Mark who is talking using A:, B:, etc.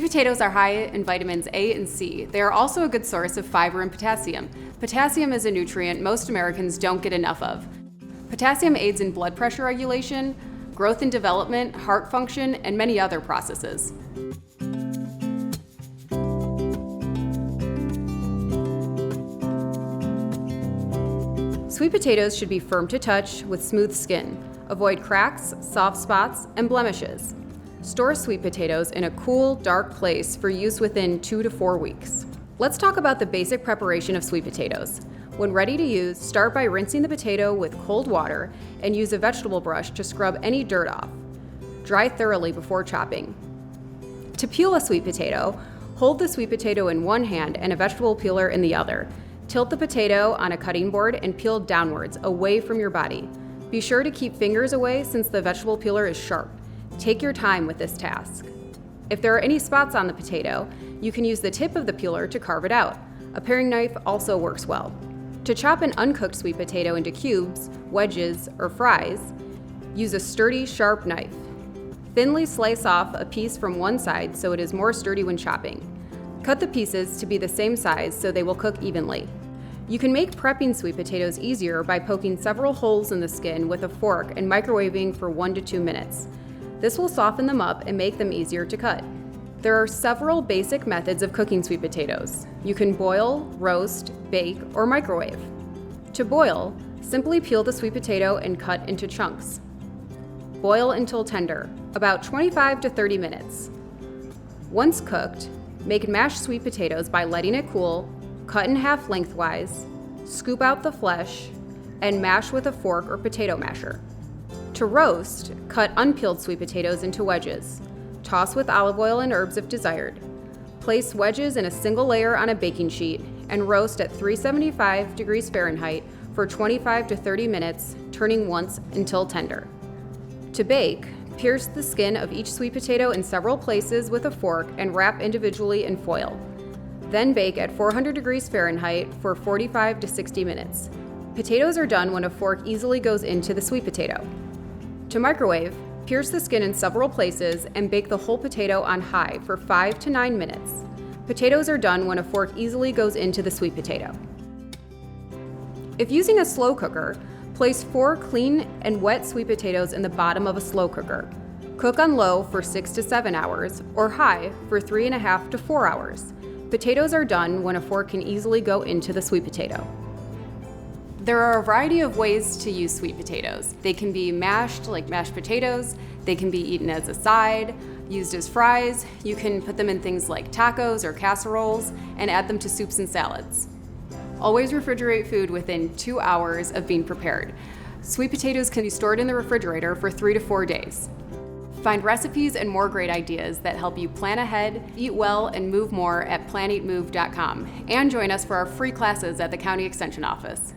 A: Sweet potatoes are high in vitamins A and C. They are also a good source of fiber and potassium. Potassium is a nutrient most Americans don't get enough of. Potassium aids in blood pressure regulation, growth and development, heart function, and many other processes. Sweet potatoes should be firm to touch with smooth skin. Avoid cracks, soft spots, and blemishes. Store sweet potatoes in a cool, dark place for use within 2 to 4 weeks. Let's talk about the basic preparation of sweet potatoes. When ready to use, start by rinsing the potato with cold water and use a vegetable brush to scrub any dirt off. Dry thoroughly before chopping. To peel a sweet potato, hold the sweet potato in one hand and a vegetable peeler in the other. Tilt the potato on a cutting board and peel downwards, away from your body. Be sure to keep fingers away since the vegetable peeler is sharp. Take your time with this task. If there are any spots on the potato, you can use the tip of the peeler to carve it out. A paring knife also works well. To chop an uncooked sweet potato into cubes, wedges, or fries, use a sturdy, sharp knife. Thinly slice off a piece from one side so it is more sturdy when chopping. Cut the pieces to be the same size so they will cook evenly. You can make prepping sweet potatoes easier by poking several holes in the skin with a fork and microwaving for 1 to 2 minutes. This will soften them up and make them easier to cut. There are several basic methods of cooking sweet potatoes. You can boil, roast, bake, or microwave. To boil, simply peel the sweet potato and cut into chunks. Boil until tender, about 25 to 30 minutes. Once cooked, make mashed sweet potatoes by letting it cool, cut in half lengthwise, scoop out the flesh, and mash with a fork or potato masher. To roast, cut unpeeled sweet potatoes into wedges. Toss with olive oil and herbs if desired. Place wedges in a single layer on a baking sheet and roast at 375 degrees Fahrenheit for 25 to 30 minutes, turning once until tender. To bake, pierce the skin of each sweet potato in several places with a fork and wrap individually in foil. Then bake at 400 degrees Fahrenheit for 45 to 60 minutes. Potatoes are done when a fork easily goes into the sweet potato. To microwave, pierce the skin in several places and bake the whole potato on high for 5 to 9 minutes. Potatoes are done when a fork easily goes into the sweet potato. If using a slow cooker, place 4 clean and wet sweet potatoes in the bottom of a slow cooker. Cook on low for 6 to 7 hours or high for 3.5 to 4 hours. Potatoes are done when a fork can easily go into the sweet potato. There are a variety of ways to use sweet potatoes. They can be mashed like mashed potatoes, they can be eaten as a side, used as fries, you can put them in things like tacos or casseroles, and add them to soups and salads. Always refrigerate food within 2 hours of being prepared. Sweet potatoes can be stored in the refrigerator for 3 to 4 days. Find recipes and more great ideas that help you plan ahead, eat well, and move more at planeatmove.com. And join us for our free classes at the County Extension Office.